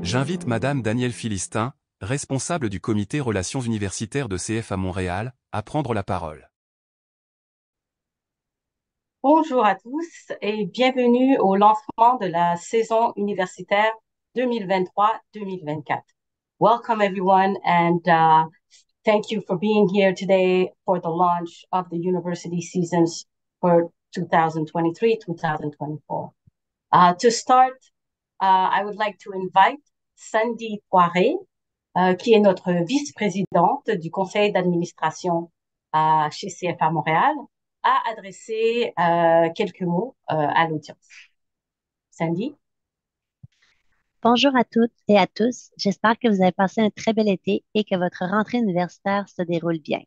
J'invite Madame Danielle Philistin, responsable du comité Relations universitaires de CFA Montréal, à prendre la parole. Bonjour à tous et bienvenue au lancement de la saison universitaire 2023-2024. Welcome everyone and thank you for being here today for the launch of the university seasons for 2023-2024. To start, I would like to invite Sandy Poiré, qui est notre vice-présidente du conseil d'administration chez CFA Montréal, à adresser quelques mots à l'audience. Sandy? Bonjour à toutes et à tous. J'espère que vous avez passé un très bel été et que votre rentrée universitaire se déroule bien.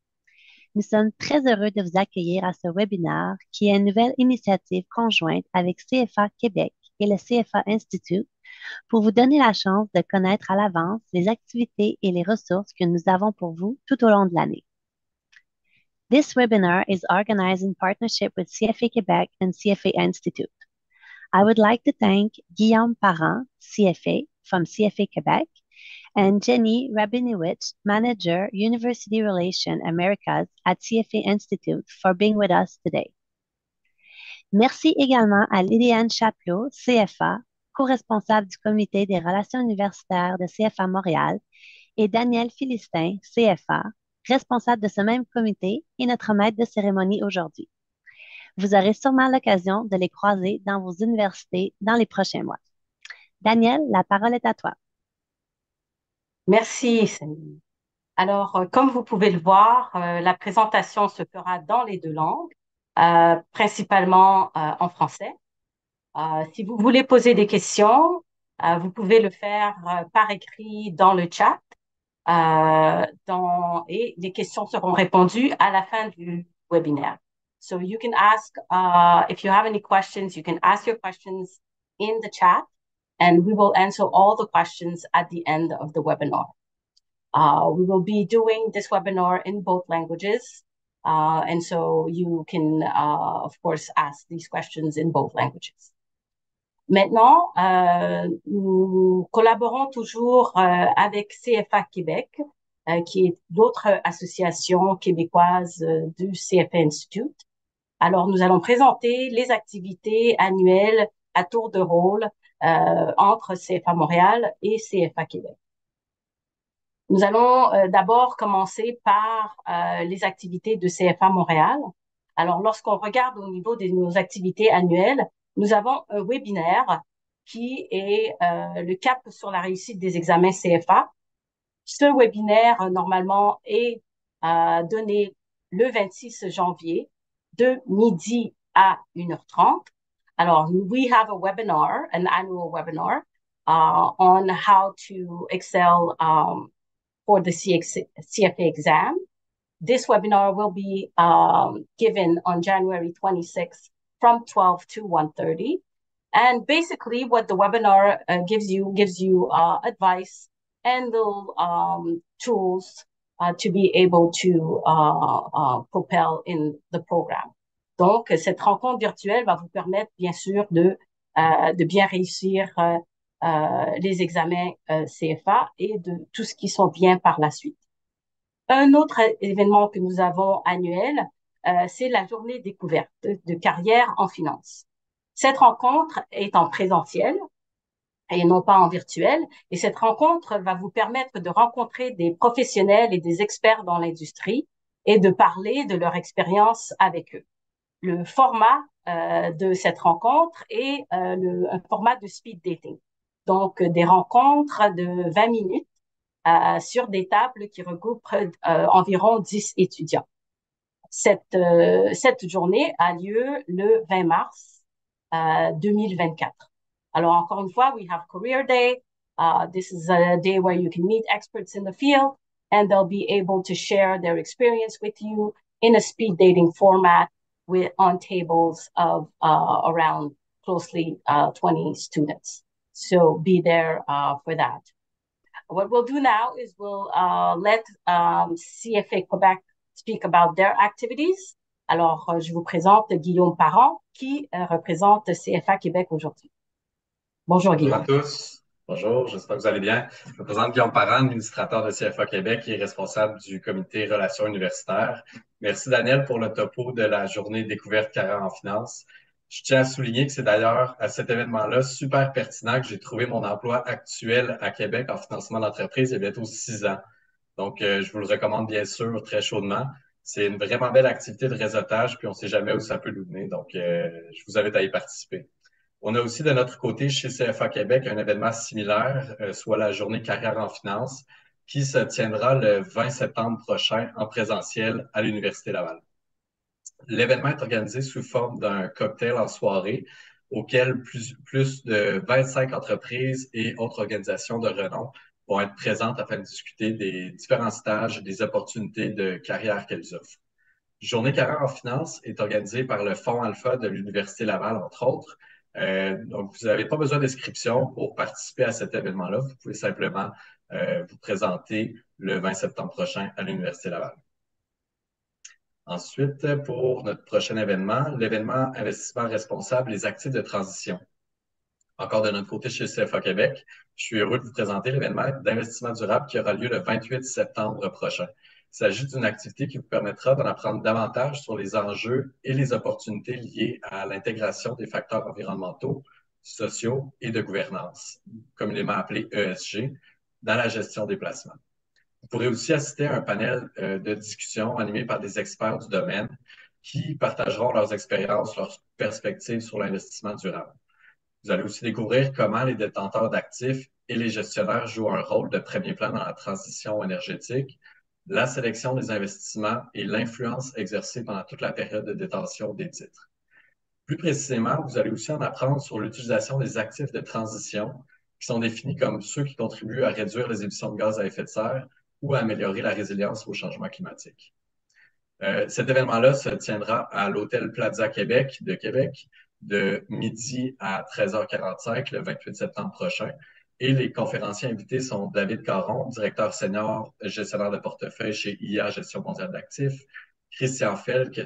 Nous sommes très heureux de vous accueillir à ce webinaire qui est une nouvelle initiative conjointe avec CFA Québec et le CFA Institute pour vous donner la chance de connaître à l'avance les activités et les ressources que nous avons pour vous tout au long de l'année. This webinar is organized in partnership with CFA Québec and CFA Institute. I would like to thank Guillaume Parent, CFA from CFA Québec, and Jenny Rabinowitz, Manager, University Relations Americas at CFA Institute, for being with us today. Merci également à Liliane Chapelot, CFA, co-responsable du comité des relations universitaires de CFA Montréal, et Danielle Philistin, CFA, responsable de ce même comité et notre maître de cérémonie aujourd'hui. Vous aurez sûrement l'occasion de les croiser dans vos universités dans les prochains mois. Danielle, la parole est à toi. Merci, Sandy. Alors, comme vous pouvez le voir, la présentation se fera dans les deux langues, principalement en français. Si vous voulez poser des questions, vous pouvez le faire par écrit dans le chat et les questions seront répondues à la fin du webinaire. So you can ask, if you have any questions, you can ask your questions in the chat and we will answer all the questions at the end of the webinar. We will be doing this webinar in both languages. And so you can, of course, ask these questions in both languages. Maintenant, nous collaborons toujours avec CFA Québec, qui est l'autre association québécoise du CFA Institute. Alors, nous allons présenter les activités annuelles à tour de rôle entre CFA Montréal et CFA Québec. Nous allons d'abord commencer par les activités de CFA Montréal. Alors, lorsqu'on regarde au niveau de nos activités annuelles, nous avons un webinaire qui est le cap sur la réussite des examens CFA. Ce webinaire, normalement, est donné le 26 janvier de midi à 1h30. Alors, we have a webinar, an annual webinar, on how to excel for the CFA exam. This webinar will be given on January 26th from 12 to 1:30. And basically what the webinar gives you advice and the tools to be able to propel in the program. Donc, cette rencontre virtuelle va vous permettre, bien sûr, de bien réussir les examens CFA et de tout ce qui s'en vient par la suite. Un autre événement que nous avons annuel, c'est la journée découverte de carrière en finance. Cette rencontre est en présentiel et non pas en virtuel. Et cette rencontre va vous permettre de rencontrer des professionnels et des experts dans l'industrie et de parler de leur expérience avec eux. Le format de cette rencontre est un format de speed dating. Donc, des rencontres de 20 minutes sur des tables qui regroupent environ 10 étudiants. Cette journée a lieu le 20 mars 2024. Alors, encore une fois, we have Career Day. This is a day where you can meet experts in the field and they'll be able to share their experience with you in a speed dating format on tables of around closely 20 students. So be there for that. What we'll do now is we'll let CFA Québec speak about their activities. Alors, je vous présente Guillaume Parent, qui représente CFA Québec aujourd'hui. Bonjour Guillaume. Bonjour à tous. Bonjour, j'espère que vous allez bien. Je me présente Guillaume Parent, administrateur de CFA Québec et responsable du comité relations universitaires. Merci Daniel pour le topo de la journée découverte carrière en finance. Je tiens à souligner que c'est d'ailleurs à cet événement-là super pertinent que j'ai trouvé mon emploi actuel à Québec en financement d'entreprise il y a bientôt 6 ans. Donc, je vous le recommande bien sûr très chaudement. C'est une vraiment belle activité de réseautage, puis on ne sait jamais où ça peut nous mener. Donc, je vous invite à y participer. On a aussi de notre côté chez CFA Québec un événement similaire, soit la journée carrière en finance, qui se tiendra le 20 septembre prochain en présentiel à l'Université Laval. L'événement est organisé sous forme d'un cocktail en soirée auquel plus de 25 entreprises et autres organisations de renom vont être présentes afin de discuter des différents stages et des opportunités de carrière qu'elles offrent. Journée carrière en finance est organisée par le Fonds Alpha de l'Université Laval, entre autres. Donc, vous n'avez pas besoin d'inscription pour participer à cet événement-là. Vous pouvez simplement vous présenter le 20 septembre prochain à l'Université Laval. Ensuite, pour notre prochain événement, l'événement Investissement responsable, les actifs de transition. Encore de notre côté chez CFA Québec, je suis heureux de vous présenter l'événement d'investissement durable qui aura lieu le 28 septembre prochain. Il s'agit d'une activité qui vous permettra d'en apprendre davantage sur les enjeux et les opportunités liées à l'intégration des facteurs environnementaux, sociaux et de gouvernance, communément appelés ESG, dans la gestion des placements. Vous pourrez aussi assister à un panel de discussion animé par des experts du domaine qui partageront leurs expériences, leurs perspectives sur l'investissement durable. Vous allez aussi découvrir comment les détenteurs d'actifs et les gestionnaires jouent un rôle de premier plan dans la transition énergétique, la sélection des investissements et l'influence exercée pendant toute la période de détention des titres. Plus précisément, vous allez aussi en apprendre sur l'utilisation des actifs de transition qui sont définis comme ceux qui contribuent à réduire les émissions de gaz à effet de serre ou à améliorer la résilience au changement climatique. Cet événement-là se tiendra à l'Hôtel Plaza Québec de Québec de midi à 13h45 le 28 septembre prochain. Et les conférenciers invités sont David Caron, directeur senior gestionnaire de portefeuille chez IA Gestion mondiale d'actifs, Christian Felks,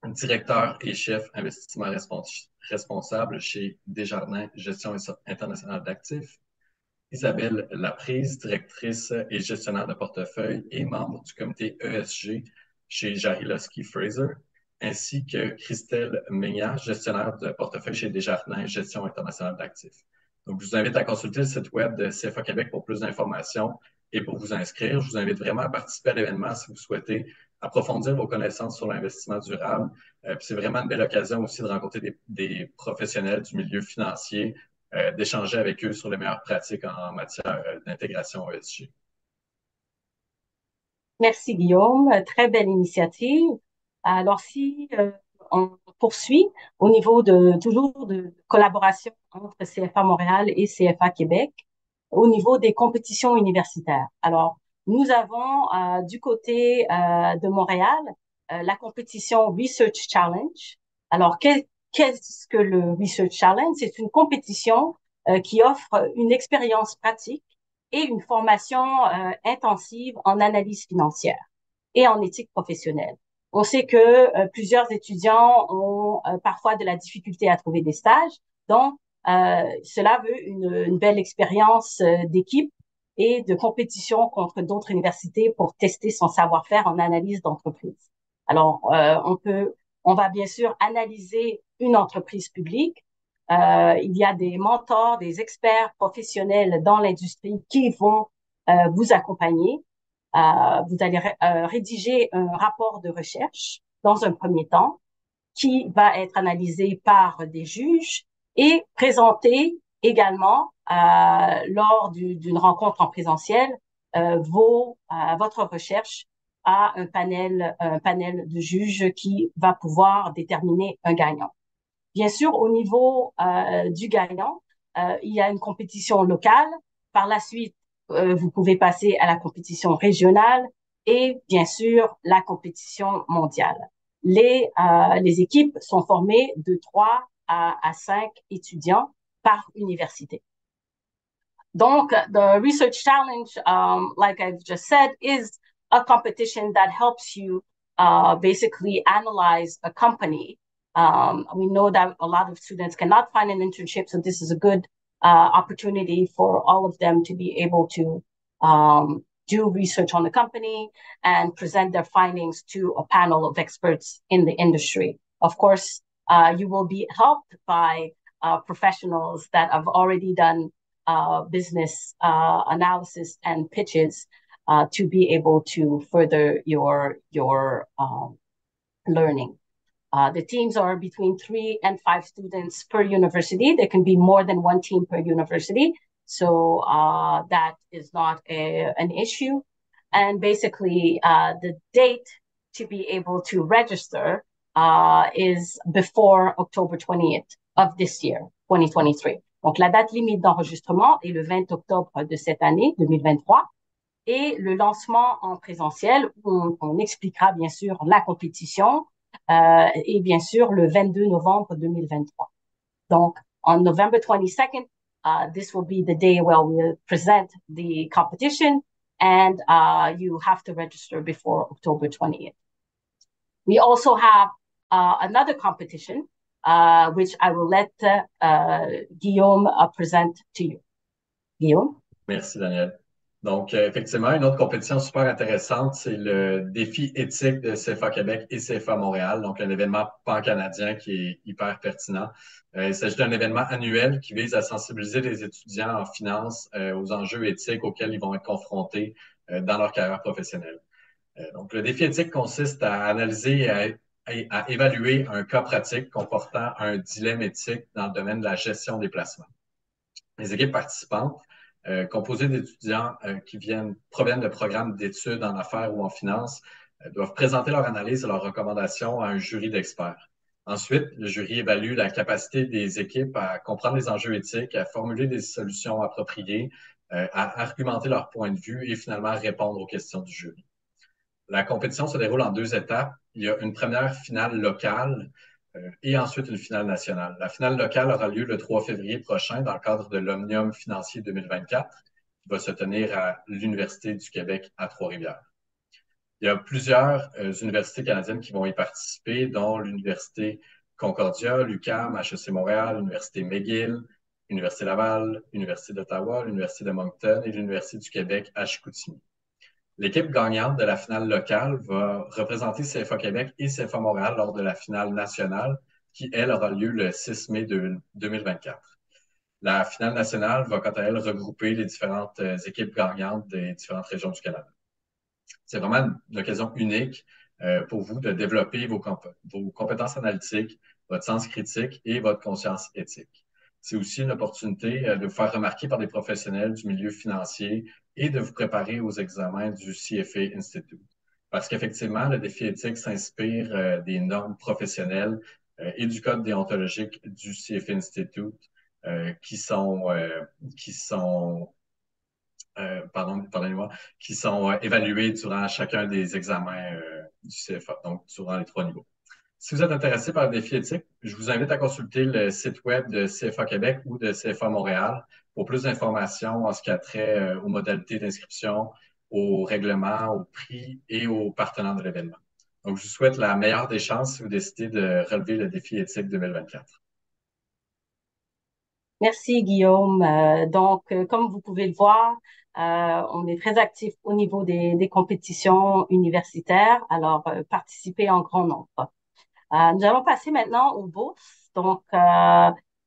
directeur et chef investissement responsable chez Desjardins Gestion internationale d'actifs, Isabelle Laprise, directrice et gestionnaire de portefeuille et membre du comité ESG chez Jarislowsky Fraser, ainsi que Christelle Meignan, gestionnaire de portefeuille chez Desjardins Gestion internationale d'actifs. Donc, je vous invite à consulter le site web de CFA Québec pour plus d'informations et pour vous inscrire. Je vous invite vraiment à participer à l'événement si vous souhaitez approfondir vos connaissances sur l'investissement durable. C'est vraiment une belle occasion aussi de rencontrer des professionnels du milieu financier, d'échanger avec eux sur les meilleures pratiques en matière d'intégration ESG. Merci Guillaume, très belle initiative. Alors si on poursuit au niveau toujours de collaboration entre CFA Montréal et CFA Québec, au niveau des compétitions universitaires. Alors nous avons du côté de Montréal la compétition Research Challenge. Alors qu'est-ce que le Research Challenge? C'est une compétition qui offre une expérience pratique et une formation intensive en analyse financière et en éthique professionnelle. On sait que plusieurs étudiants ont parfois de la difficulté à trouver des stages, donc cela veut une belle expérience d'équipe et de compétition contre d'autres universités pour tester son savoir-faire en analyse d'entreprise. Alors, on va bien sûr analyser une entreprise publique. Il y a des mentors, des experts professionnels dans l'industrie qui vont vous accompagner. Vous allez rédiger un rapport de recherche dans un premier temps qui va être analysé par des juges et présenté également lors d'une rencontre en présentiel votre recherche à un panel de juges qui va pouvoir déterminer un gagnant. Bien sûr, au niveau du gagnant, il y a une compétition locale. Par la suite, vous pouvez passer à la compétition régionale et bien sûr la compétition mondiale. Les équipes sont formées de 3 à 5 étudiants par université. Donc, the Research Challenge, like I've just said, is a competition that helps you basically analyze a company. We know that a lot of students cannot find an internship, so this is a good opportunity for all of them to be able to do research on the company and present their findings to a panel of experts in the industry. Of course, you will be helped by professionals that have already done business analysis and pitches to be able to further your learning. The teams are between 3 and 5 students per university. There can be more than one team per university. So that is not an issue. And basically, the date to be able to register is before October 20th of this year, 2023. Donc, la date limite d'enregistrement est le 20 octobre de cette année, 2023. Et le lancement en présentiel, où on expliquera bien sûr la compétition, et bien sûr le 22 novembre 2023. Donc, on November 22nd, this will be the day where we'll present the competition, and you have to register before October 20th. We also have another competition, which I will let Guillaume present to you. Guillaume? Merci, Daniel. Donc, effectivement, une autre compétition super intéressante, c'est le défi éthique de CFA Québec et CFA Montréal, donc un événement pan-canadien qui est hyper pertinent. Il s'agit d'un événement annuel qui vise à sensibiliser les étudiants en finance aux enjeux éthiques auxquels ils vont être confrontés dans leur carrière professionnelle. Donc, le défi éthique consiste à analyser et à évaluer un cas pratique comportant un dilemme éthique dans le domaine de la gestion des placements. Les équipes participantes composées d'étudiants qui proviennent de programmes d'études en affaires ou en finance, doivent présenter leur analyse et leurs recommandations à un jury d'experts. Ensuite, le jury évalue la capacité des équipes à comprendre les enjeux éthiques, à formuler des solutions appropriées, à argumenter leur point de vue et finalement à répondre aux questions du jury. La compétition se déroule en 2 étapes. Il y a une première finale locale et ensuite une finale nationale. La finale locale aura lieu le 3 février prochain dans le cadre de l'Omnium financier 2024 qui va se tenir à l'Université du Québec à Trois-Rivières. Il y a plusieurs universités canadiennes qui vont y participer, dont l'Université Concordia, l'UQAM, HEC Montréal, l'Université McGill, l'Université Laval, l'Université d'Ottawa, l'Université de Moncton et l'Université du Québec à Chicoutimi. L'équipe gagnante de la finale locale va représenter CFA Québec et CFA Montréal lors de la finale nationale qui, elle, aura lieu le 6 mai 2024. La finale nationale va, quant à elle, regrouper les différentes équipes gagnantes des différentes régions du Canada. C'est vraiment une occasion unique pour vous de développer vos compétences analytiques, votre sens critique et votre conscience éthique. C'est aussi une opportunité de vous faire remarquer par des professionnels du milieu financier et de vous préparer aux examens du CFA Institute. Parce qu'effectivement, le défi éthique s'inspire des normes professionnelles et du code déontologique du CFA Institute qui sont évalués durant chacun des examens du CFA, donc durant les 3 niveaux. Si vous êtes intéressé par le défi éthique, je vous invite à consulter le site web de CFA Québec ou de CFA Montréal pour plus d'informations en ce qui a trait aux modalités d'inscription, aux règlements, aux prix et aux partenaires de l'événement. Donc, je vous souhaite la meilleure des chances si vous décidez de relever le défi éthique 2024. Merci Guillaume. Comme vous pouvez le voir, on est très actif au niveau des compétitions universitaires, alors participez en grand nombre. Nous allons passer maintenant aux bourses. Donc,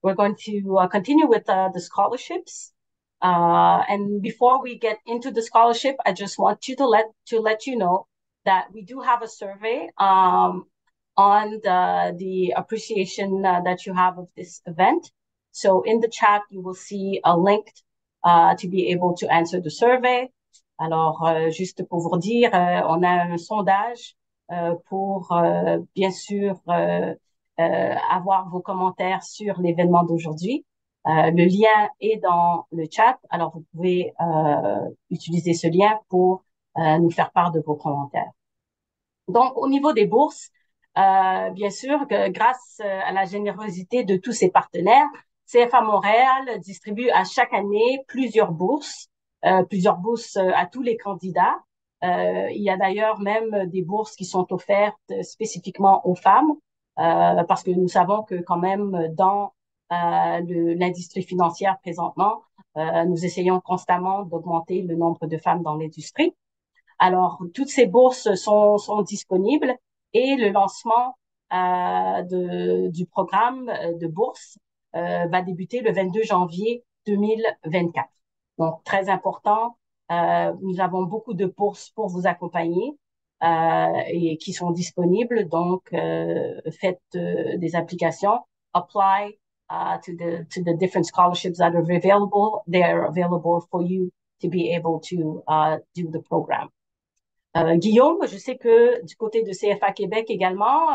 we're going to continue with the scholarships. And before we get into the scholarship, I just want to let you know that we do have a survey on the appreciation that you have of this event. So in the chat, you will see a link to be able to answer the survey. Alors, juste pour vous dire, on a un sondage pour bien sûr avoir vos commentaires sur l'événement d'aujourd'hui. Le lien est dans le chat, alors vous pouvez utiliser ce lien pour nous faire part de vos commentaires. Donc, au niveau des bourses, bien sûr, que grâce à la générosité de tous ses partenaires, CFA Montréal distribue à chaque année plusieurs bourses à tous les candidats. Il y a d'ailleurs même des bourses qui sont offertes spécifiquement aux femmes, parce que nous savons que quand même dans l'industrie financière présentement. Nous essayons constamment d'augmenter le nombre de femmes dans l'industrie. Alors, toutes ces bourses sont disponibles et le lancement du programme de bourse va débuter le 22 janvier 2024. Donc, très important. Nous avons beaucoup de bourses pour vous accompagner et qui sont disponibles. Donc, faites des applications. Apply to the different scholarships that are available. They are available for you to be able to do the program. Guillaume, je sais que du côté de CFA Québec également,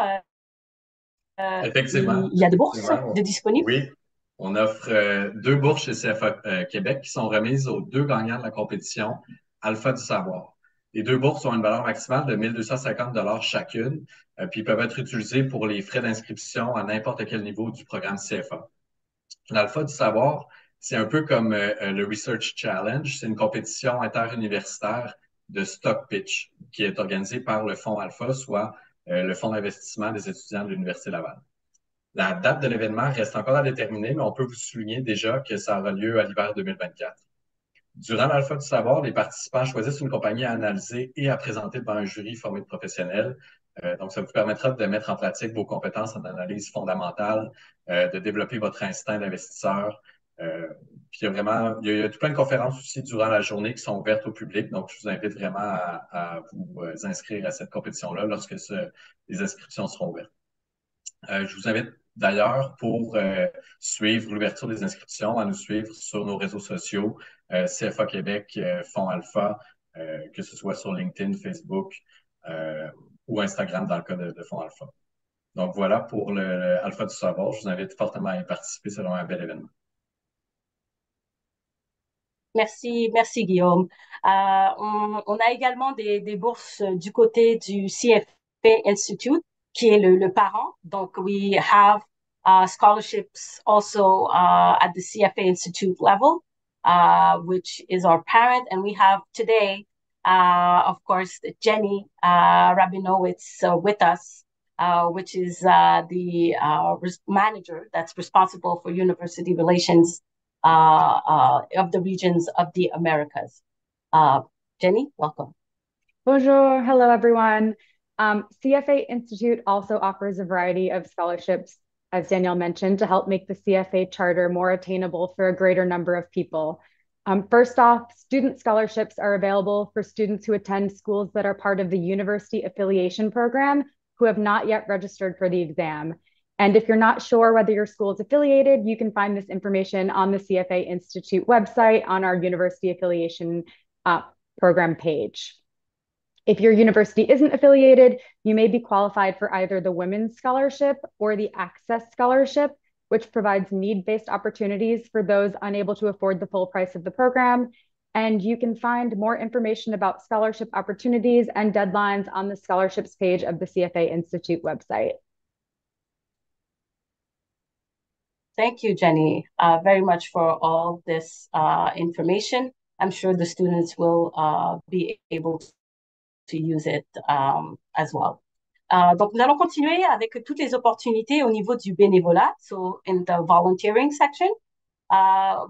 Effectivement. il y a des bourses de disponibles. Oui, on offre 2 bourses chez CFA Québec qui sont remises aux 2 gagnants de la compétition Alpha du savoir. Les 2 bourses ont une valeur maximale de 1 250 chacune, puis peuvent être utilisées pour les frais d'inscription à n'importe quel niveau du programme CFA. L'Alpha du savoir, c'est un peu comme le Research Challenge. C'est une compétition interuniversitaire de stock pitch qui est organisée par le Fonds Alpha, soit le Fonds d'investissement des étudiants de l'Université Laval. La date de l'événement reste encore à déterminer, mais on peut vous souligner déjà que ça aura lieu à l'hiver 2024. Durant l'Alpha du savoir, les participants choisissent une compagnie à analyser et à présenter devant un jury formé de professionnels. Donc, ça vous permettra de mettre en pratique vos compétences en analyse fondamentale, de développer votre instinct d'investisseur. Puis il y a tout plein de conférences aussi durant la journée qui sont ouvertes au public. Donc, je vous invite vraiment à vous inscrire à cette compétition-là lorsque les inscriptions seront ouvertes. Je vous invite d'ailleurs pour suivre l'ouverture des inscriptions à nous suivre sur nos réseaux sociaux, CFA Québec, Fonds Alpha, que ce soit sur LinkedIn, Facebook ou Instagram dans le cas de Fonds Alpha. Donc voilà pour le Alpha du savoir. Je vous invite fortement à y participer. C'est vraiment un bel événement. Merci Guillaume. On a également des bourses du côté du CFA Institute, qui est le parent. Donc, we have scholarships also at the CFA Institute level, which is our parent. And we have today, of course, Jenny Rabinowitz with us, which is the manager that's responsible for university relations of the regions of the Americas. Jenny, welcome. Bonjour, hello everyone. CFA Institute also offers a variety of scholarships, as Danielle mentioned, to help make the CFA charter more attainable for a greater number of people. First off, student scholarships are available for students who attend schools that are part of the University Affiliation Program who have not yet registered for the exam. And if you're not sure whether your school is affiliated, you can find this information on the CFA Institute website on our University Affiliation Program page. If your university isn't affiliated, you may be qualified for either the Women's Scholarship or the Access Scholarship, which provides need-based opportunities for those unable to afford the full price of the program. And you can find more information about scholarship opportunities and deadlines on the scholarships page of the CFA Institute website. Thank you, Jenny, very much for all this information. I'm sure the students will be able to use it as well. Donc, nous allons continuer avec toutes les opportunités au niveau du bénévolat. So, in the volunteering section,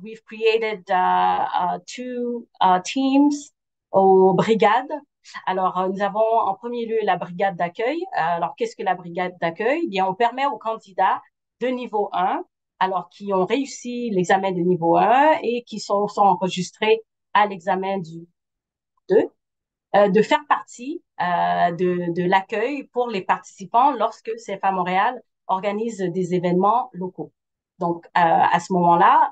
we've created 2 teams aux brigades. Alors, nous avons en premier lieu la brigade d'accueil. Alors, qu'est-ce que la brigade d'accueil? Bien, on permet aux candidats de niveau 1, alors qui ont réussi l'examen de niveau 1 et qui sont enregistrés à l'examen du 2, de faire partie de l'accueil pour les participants lorsque CFA Montréal organise des événements locaux. Donc, à ce moment-là,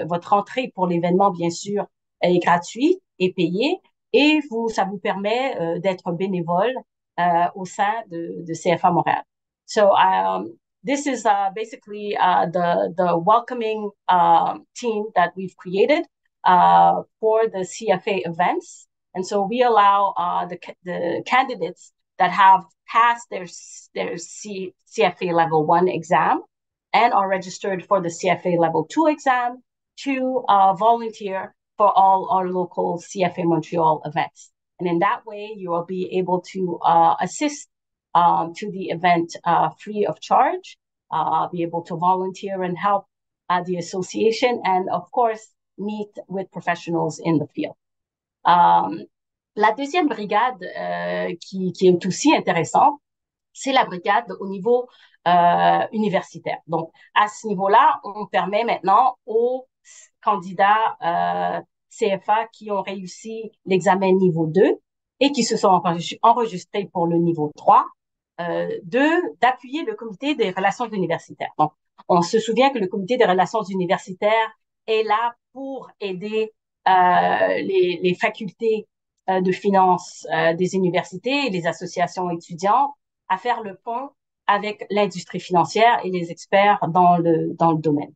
votre entrée pour l'événement, bien sûr, est gratuite et payée et ça vous permet d'être bénévole au sein de CFA Montréal. So, this is basically the welcoming team that we've created for the CFA events. And so we allow the candidates that have passed their CFA Level 1 exam and are registered for the CFA Level 2 exam to volunteer for all our local CFA Montreal events. And in that way, you will be able to assist to the event free of charge. be able to volunteer and help the association, and of course, meet with professionals in the field. La deuxième brigade qui est aussi intéressante, c'est la brigade au niveau universitaire. Donc, à ce niveau-là, on permet maintenant aux candidats CFA qui ont réussi l'examen niveau 2 et qui se sont enregistrés pour le niveau 3 d'appuyer le comité des relations universitaires. Donc, on se souvient que le comité des relations universitaires est là pour aider les facultés de finance des universités et les associations étudiantes à faire le pont avec l'industrie financière et les experts dans le domaine.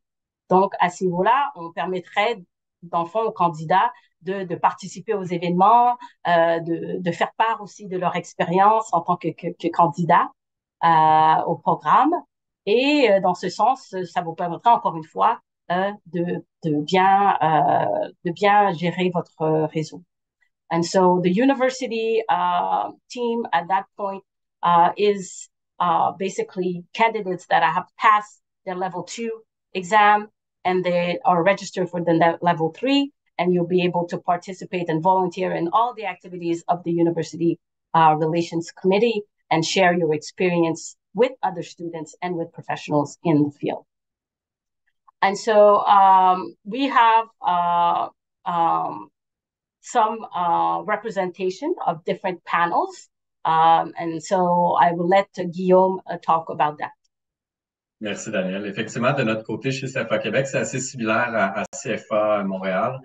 Donc, à ce niveau-là, on permettrait, dans le fond, aux candidats de participer aux événements, de faire part aussi de leur expérience en tant que candidat au programme. Et dans ce sens, ça vous permettra encore une fois de bien gérer votre réseau. And so the university team at that point is basically candidates that have passed their level 2 exam and they are registered for the level 3, and you'll be able to participate and volunteer in all the activities of the university relations committee and share your experience with other students and with professionals in the field. And so we have some representation of different panels. And so I will let Guillaume talk about that. Merci, Daniel. Effectivement, de notre côté, chez CFA Québec, c'est assez similaire à CFA Montréal.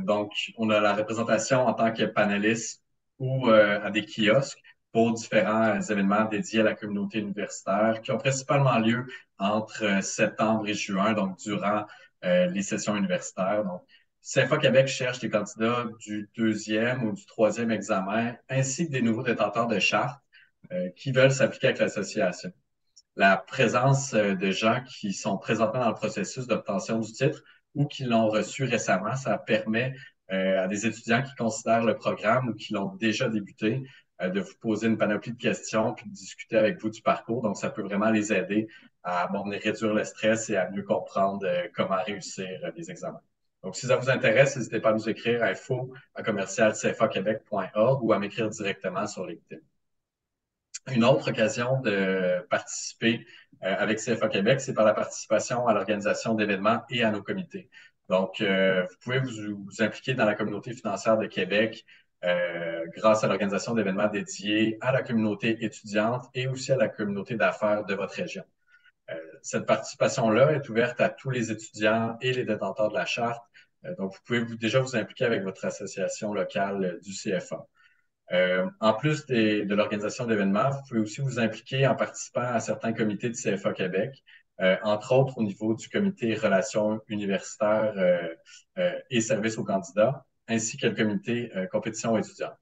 Donc, on a la représentation en tant que panéliste ou à des kiosques pour différents événements dédiés à la communauté universitaire qui ont principalement lieu entre septembre et juin, donc durant les sessions universitaires. Donc, CFA Québec cherche des candidats du 2e ou du 3e examen, ainsi que des nouveaux détenteurs de charte qui veulent s'appliquer avec l'association. La présence de gens qui sont présentement dans le processus d'obtention du titre ou qui l'ont reçu récemment, ça permet à des étudiants qui considèrent le programme ou qui l'ont déjà débuté de vous poser une panoplie de questions puis de discuter avec vous du parcours. Donc, ça peut vraiment les aider à réduire le stress et à mieux comprendre comment réussir les examens. Donc, si ça vous intéresse, n'hésitez pas à nous écrire à info@cfaquebec.org ou à m'écrire directement sur LinkedIn. Une autre occasion de participer avec CFA Québec, c'est par la participation à l'organisation d'événements et à nos comités. Donc, vous pouvez vous impliquer dans la communauté financière de Québec grâce à l'organisation d'événements dédiés à la communauté étudiante et aussi à la communauté d'affaires de votre région. Cette participation-là est ouverte à tous les étudiants et les détenteurs de la charte. Donc, vous pouvez déjà vous impliquer avec votre association locale du CFA. En plus de l'organisation d'événements, vous pouvez aussi vous impliquer en participant à certains comités de CFA Québec, entre autres au niveau du comité relations universitaires et services aux candidats, ainsi que le comité compétition étudiante.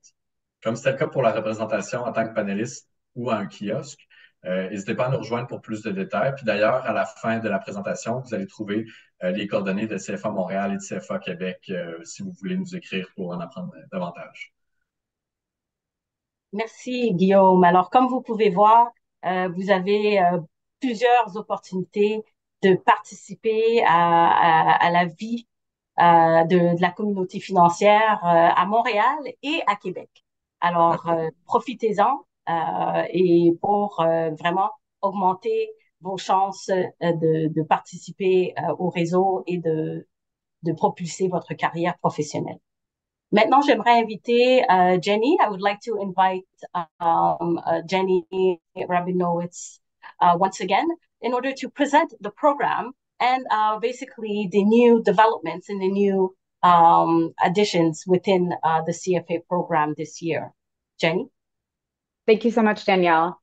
Comme c'était le cas pour la représentation en tant que panéliste ou à un kiosque, n'hésitez pas à nous rejoindre pour plus de détails. Puis d'ailleurs, à la fin de la présentation, vous allez trouver les coordonnées de CFA Montréal et de CFA Québec si vous voulez nous écrire pour en apprendre davantage. Merci, Guillaume. Alors, comme vous pouvez voir, vous avez plusieurs opportunités de participer à la vie de la communauté financière à Montréal et à Québec. Alors, profitez-en et pour vraiment augmenter vos chances de participer au réseau et de propulser votre carrière professionnelle. Maintenant, j'aimerais inviter Jenny. I would like to invite Jenny Rabinowitz once again in order to present the program and basically the new developments and the new additions within the CFA program this year. Jenny? Thank you so much, Danielle.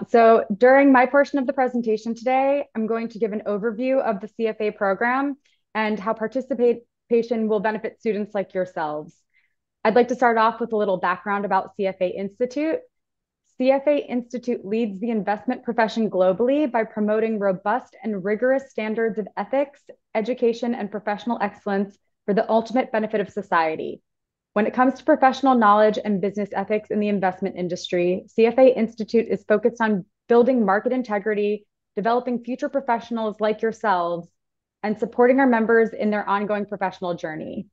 So during my portion of the presentation today, I'm going to give an overview of the CFA program and how participation will benefit students like yourselves. I'd like to start off with a little background about CFA Institute. CFA Institute leads the investment profession globally by promoting robust and rigorous standards of ethics, education, and professional excellence for the ultimate benefit of society. When it comes to professional knowledge and business ethics in the investment industry, CFA Institute is focused on building market integrity, developing future professionals like yourselves, and supporting our members in their ongoing professional journey.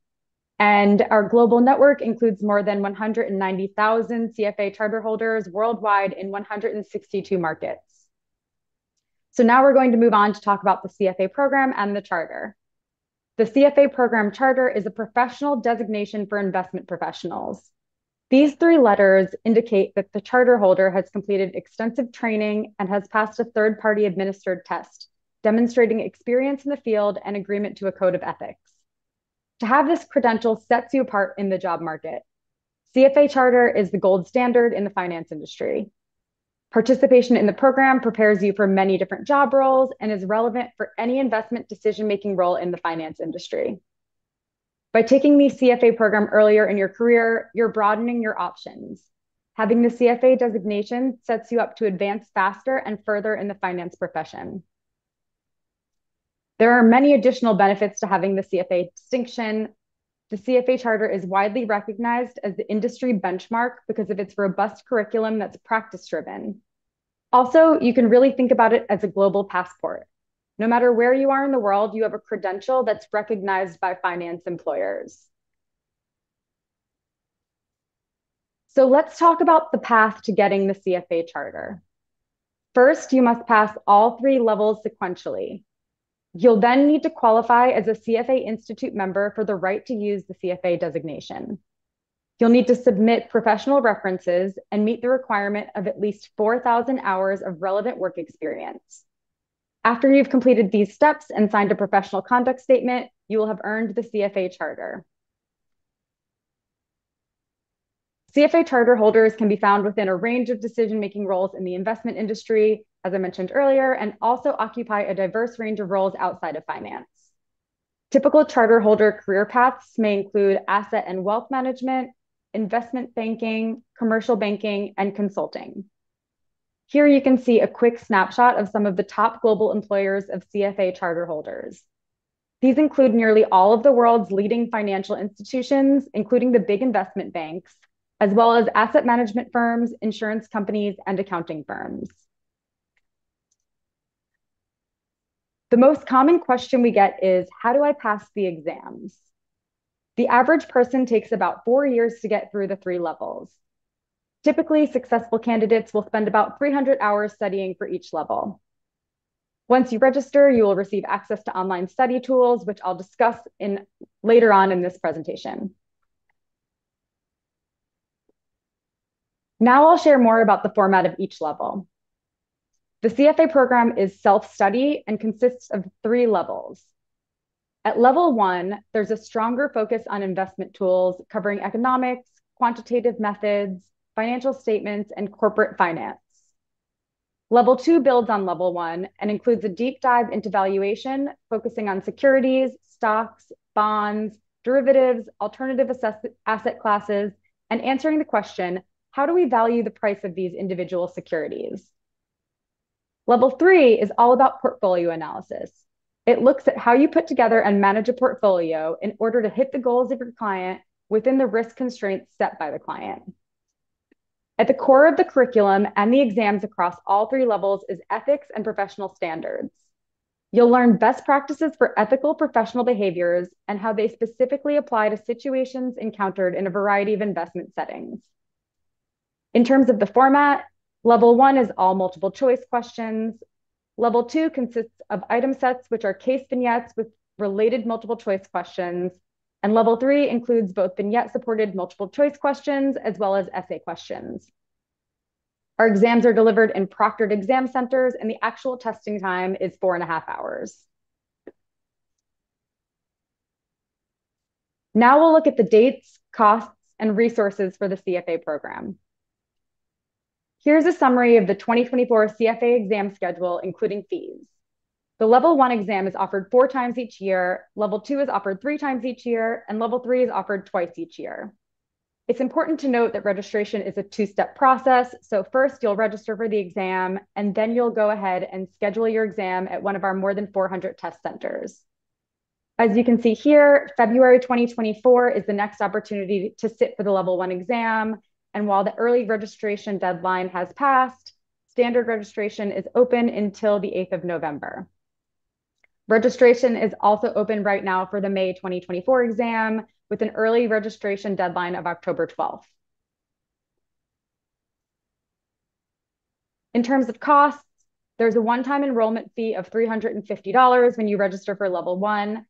And our global network includes more than 190,000 CFA charter holders worldwide in 162 markets. So now we're going to move on to talk about the CFA program and the charter. The CFA program charter is a professional designation for investment professionals. These three letters indicate that the charter holder has completed extensive training and has passed a third-party administered test, demonstrating experience in the field and agreement to a code of ethics. To have this credential sets you apart in the job market. CFA charter is the gold standard in the finance industry. Participation in the program prepares you for many different job roles and is relevant for any investment decision-making role in the finance industry. By taking the CFA program earlier in your career, you're broadening your options. Having the CFA designation sets you up to advance faster and further in the finance profession. There are many additional benefits to having the CFA distinction. The CFA charter is widely recognized as the industry benchmark because of its robust curriculum that's practice-driven. Also, you can really think about it as a global passport. No matter where you are in the world, you have a credential that's recognized by finance employers. So let's talk about the path to getting the CFA charter. First, you must pass all three levels sequentially. You'll then need to qualify as a CFA Institute member for the right to use the CFA designation. You'll need to submit professional references and meet the requirement of at least 4,000 hours of relevant work experience. After you've completed these steps and signed a professional conduct statement, you will have earned the CFA charter. CFA charter holders can be found within a range of decision-making roles in the investment industry, as I mentioned earlier, and also occupy a diverse range of roles outside of finance. Typical charter holder career paths may include asset and wealth management, investment banking, commercial banking, and consulting. Here you can see a quick snapshot of some of the top global employers of CFA charter holders. These include nearly all of the world's leading financial institutions, including the big investment banks, as well as asset management firms, insurance companies, and accounting firms. The most common question we get is, how do I pass the exams? The average person takes about 4 years to get through the three levels. Typically, successful candidates will spend about 300 hours studying for each level. Once you register, you will receive access to online study tools, which I'll discuss later on in this presentation. Now I'll share more about the format of each level. The CFA program is self-study and consists of 3 levels. At level 1, there's a stronger focus on investment tools covering economics, quantitative methods, financial statements, and corporate finance. Level 2 builds on level 1 and includes a deep dive into valuation, focusing on securities, stocks, bonds, derivatives, alternative asset classes, and answering the question, how do we value the price of these individual securities? Level 3 is all about portfolio analysis. It looks at how you put together and manage a portfolio in order to hit the goals of your client within the risk constraints set by the client. At the core of the curriculum and the exams across all 3 levels is ethics and professional standards. You'll learn best practices for ethical professional behaviors and how they specifically apply to situations encountered in a variety of investment settings. In terms of the format, level 1 is all multiple choice questions. Level 2 consists of item sets, which are case vignettes with related multiple choice questions. And level 3 includes both vignette-supported multiple choice questions as well as essay questions. Our exams are delivered in proctored exam centers, and the actual testing time is 4.5 hours. Now we'll look at the dates, costs, and resources for the CFA program. Here's a summary of the 2024 CFA exam schedule, including fees. The level 1 exam is offered 4 times each year, level 2 is offered 3 times each year, and level 3 is offered twice each year. It's important to note that registration is a 2-step process. So first you'll register for the exam, and then you'll go ahead and schedule your exam at one of our more than 400 test centers. As you can see here, February 2024 is the next opportunity to sit for the level 1 exam. And while the early registration deadline has passed, Standard registration is open until the 8th of November. Registration is also open right now for the May 2024 exam with an early registration deadline of October 12th. In terms of costs, there's a one-time enrollment fee of $350 when you register for level 1.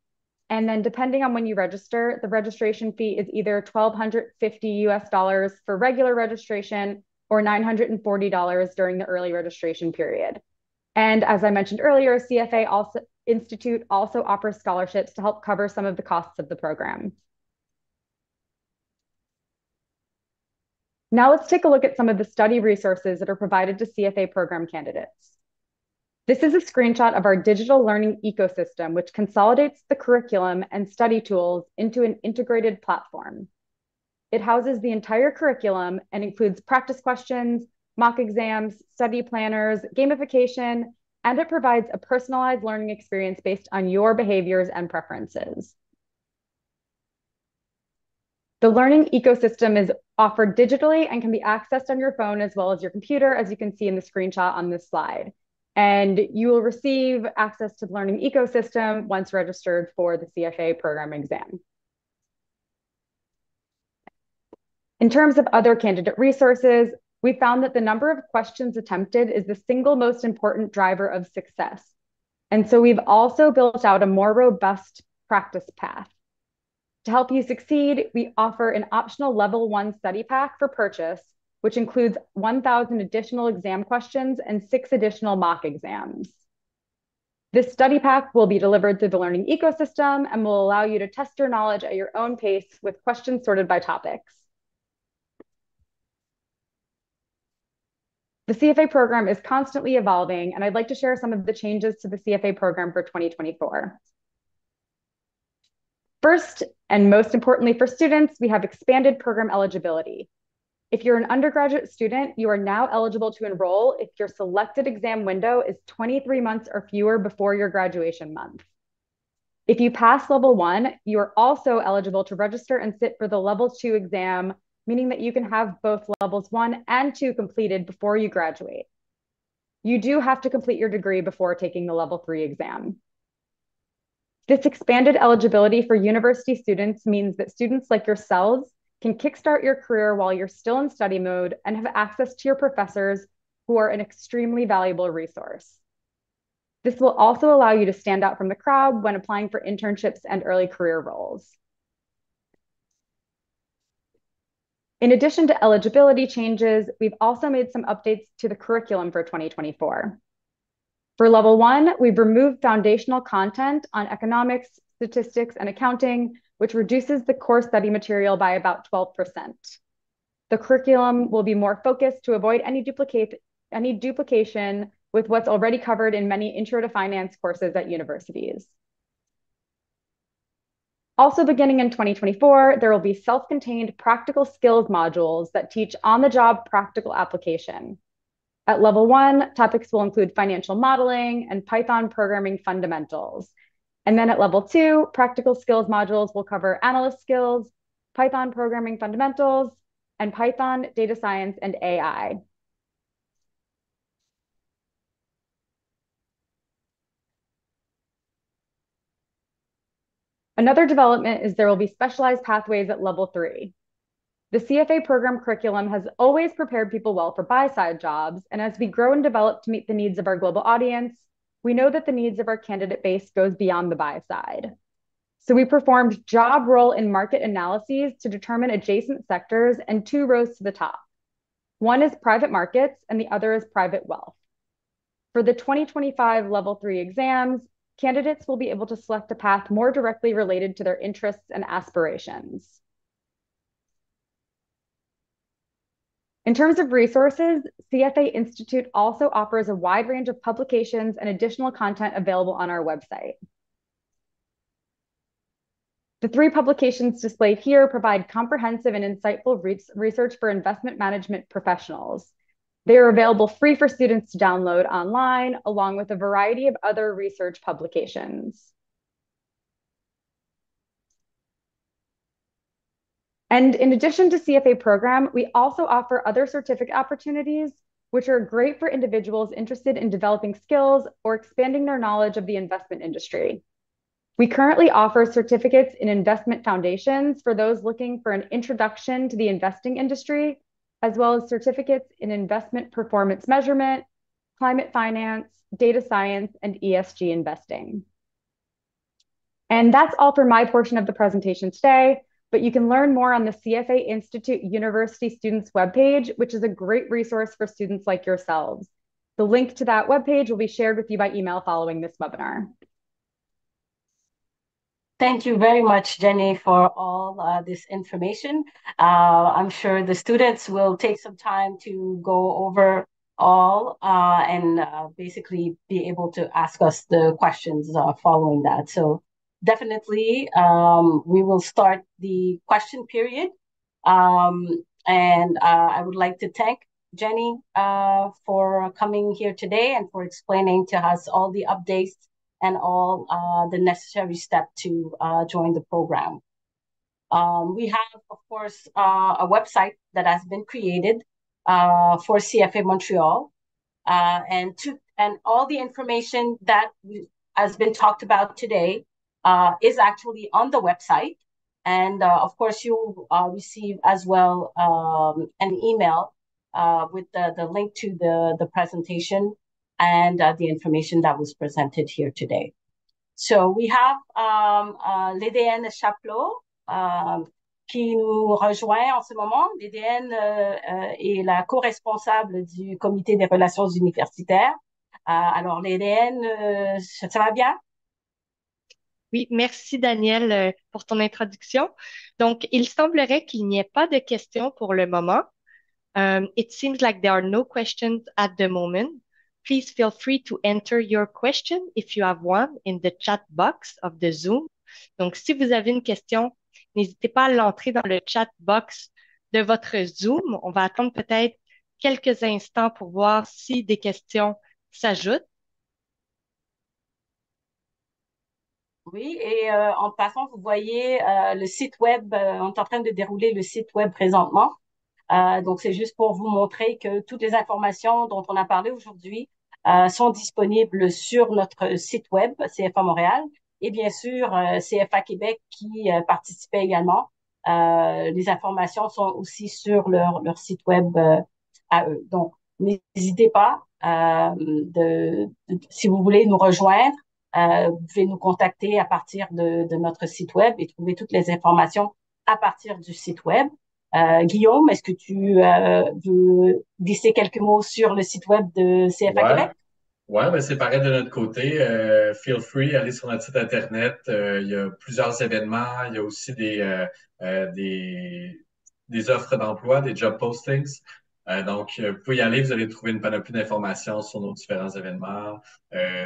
And then depending on when you register, the registration fee is either $1,250 for regular registration or $940 during the early registration period. And as I mentioned earlier, CFA Institute also offers scholarships to help cover some of the costs of the program. Now let's take a look at some of the study resources that are provided to CFA program candidates. This is a screenshot of our digital learning ecosystem, which consolidates the curriculum and study tools into an integrated platform. It houses the entire curriculum and includes practice questions, mock exams, study planners, gamification, and it provides a personalized learning experience based on your behaviors and preferences. The learning ecosystem is offered digitally and can be accessed on your phone as well as your computer, as you can see in the screenshot on this slide. And you will receive access to the learning ecosystem once registered for the CFA program exam. In terms of other candidate resources, we found that the number of questions attempted is the single most important driver of success. And so we've also built out a more robust practice path. To help you succeed, we offer an optional level 1 study pack for purchase, which includes 1,000 additional exam questions and 6 additional mock exams. This study pack will be delivered through the learning ecosystem and will allow you to test your knowledge at your own pace with questions sorted by topics. The CFA program is constantly evolving, and I'd like to share some of the changes to the CFA program for 2024. First, and most importantly for students, we have expanded program eligibility. If you're an undergraduate student, you are now eligible to enroll if your selected exam window is 23 months or fewer before your graduation month. If you pass level 1, you are also eligible to register and sit for the level 2 exam, meaning that you can have both levels 1 and 2 completed before you graduate. You do have to complete your degree before taking the level 3 exam. This expanded eligibility for university students means that students like yourselves can kickstart your career while you're still in study mode and have access to your professors who are an extremely valuable resource. This will also allow you to stand out from the crowd when applying for internships and early career roles. In addition to eligibility changes, we've also made some updates to the curriculum for 2024. For level 1, we've removed foundational content on economics, statistics, and accounting, which reduces the core study material by about 12%. The curriculum will be more focused to avoid any duplication with what's already covered in many Intro to Finance courses at universities. Also beginning in 2024, there will be self-contained practical skills modules that teach on-the-job practical application. At level 1, topics will include financial modeling and Python programming fundamentals. And then at level 2, practical skills modules will cover analyst skills, Python programming fundamentals, and Python, data science, and AI. Another development is there will be specialized pathways at level 3. The CFA program curriculum has always prepared people well for buy-side jobs, and as we grow and develop to meet the needs of our global audience, we know that the needs of our candidate base goes beyond the buy side. So we performed job role and market analyses to determine adjacent sectors and 2 rows to the top. One is private markets and the other is private wealth. For the 2025 level 3 exams, candidates will be able to select a path more directly related to their interests and aspirations. In terms of resources, CFA Institute also offers a wide range of publications and additional content available on our website. The 3 publications displayed here provide comprehensive and insightful research for investment management professionals. They are available free for students to download online, along with a variety of other research publications. And in addition to CFA program, we also offer other certificate opportunities which are great for individuals interested in developing skills or expanding their knowledge of the investment industry. We currently offer certificates in investment foundations for those looking for an introduction to the investing industry, as well as certificates in investment performance measurement, climate finance, data science, and ESG investing. And that's all for my portion of the presentation today, but you can learn more on the CFA Institute University Students webpage, which is a great resource for students like yourselves. The link to that webpage will be shared with you by email following this webinar. Thank you very much, Jenny, for all this information. I'm sure the students will take some time to go over all and basically be able to ask us the questions following that. So definitely, we will start the question period. And I would like to thank Jenny for coming here today and for explaining to us all the updates and all the necessary steps to join the program. We have, of course, a website that has been created for CFA Montreal, and all the information that has been talked about today is actually on the website. And of course, you'll receive as well an email with the link to the presentation and the information that was presented here today. So we have l'EDN Chapelot qui nous rejoint en ce moment. L'EDN est la co-responsable du comité des relations universitaires. Alors l'EDN, ça va bien? Oui, merci Daniel pour ton introduction. Donc, il semblerait qu'il n'y ait pas de questions pour le moment. It seems like there are no questions at the moment. Please feel free to enter your question if you have one in the chat box of the Zoom. Donc, si vous avez une question, n'hésitez pas à l'entrer dans le chat box de votre Zoom. On va attendre peut-être quelques instants pour voir si des questions s'ajoutent. Oui, et en passant, vous voyez le site web, on est en train de dérouler le site web présentement. Donc, c'est juste pour vous montrer que toutes les informations dont on a parlé aujourd'hui sont disponibles sur notre site web, CFA Montréal, et bien sûr, CFA Québec qui participait également. Les informations sont aussi sur leur site web à eux. Donc, n'hésitez pas, si vous voulez nous rejoindre, vous pouvez nous contacter à partir de notre site web et trouver toutes les informations à partir du site web. Guillaume, est-ce que tu veux glisser quelques mots sur le site web de CFA Québec? Ouais, ben c'est pareil de notre côté. Feel free, allez sur notre site Internet. Il y a plusieurs événements. Il y a aussi des offres d'emploi, des job postings. Donc, vous pouvez y aller, vous allez trouver une panoplie d'informations sur nos différents événements,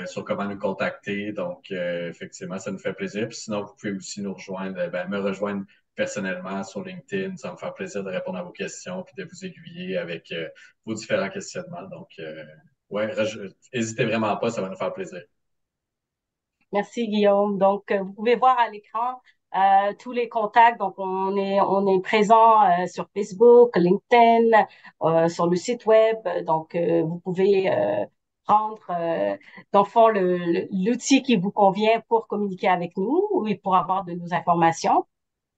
sur comment nous contacter. Donc, effectivement, ça nous fait plaisir. Puis sinon, vous pouvez aussi nous rejoindre, me rejoindre personnellement sur LinkedIn. Ça va me faire plaisir de répondre à vos questions puis de vous aiguiller avec vos différents questionnements. Donc, ouais, n'hésitez vraiment pas, ça va nous faire plaisir. Merci, Guillaume. Donc, vous pouvez voir à l'écran tous les contacts. Donc, on est présent sur Facebook, LinkedIn, sur le site web. Donc, vous pouvez prendre, dans le fond, l'outil qui vous convient pour communiquer avec nous et pour avoir de nos informations.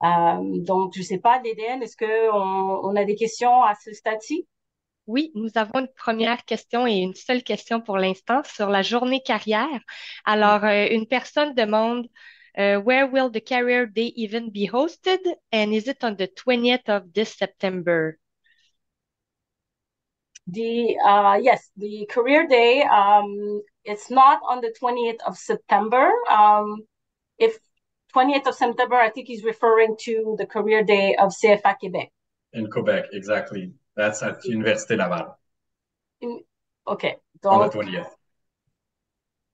Donc, je sais pas, l'EDN, est-ce qu'on a des questions à ce stade-ci? Oui, nous avons une première question et une seule question pour l'instant sur la journée carrière. Alors, une personne demande, where will the career day even be hosted? And is it on the 20th of this September? Yes, the career day, it's not on the 20th of September. If 20th of September, I think he's referring to the career day of CFA Québec. In Quebec, exactly. That's at Université Laval. Okay. On the 20th.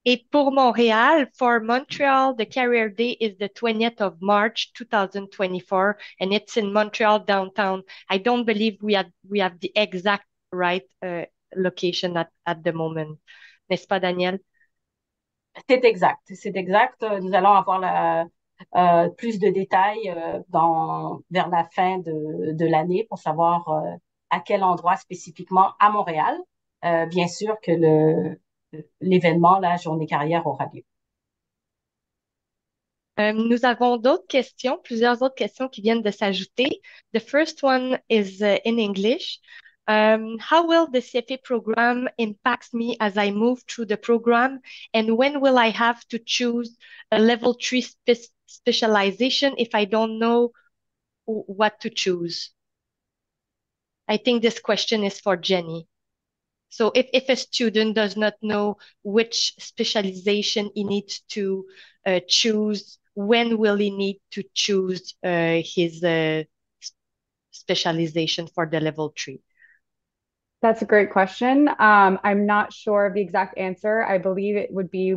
Et pour Montréal, for Montreal, the career day is the 20th of March 2024, and it's in Montreal downtown. I don't believe we have the exact right location at the moment. N'est-ce pas, Daniel? C'est exact. C'est exact. Nous allons avoir plus de détails vers la fin de l'année pour savoir à quel endroit spécifiquement à Montréal. bien sûr que l'événement, la journée carrière aura lieu. Nous avons d'autres questions, plusieurs autres questions qui viennent de s'ajouter. The first one is in English. How will the CFA program impact me as I move through the program? And when will I have to choose a level 3 specialization if I don't know what to choose? I think this question is for Jenny. So if a student does not know which specialization he needs to choose, when will he need to choose his specialization for the level 3? That's a great question. I'm not sure of the exact answer. I believe it would be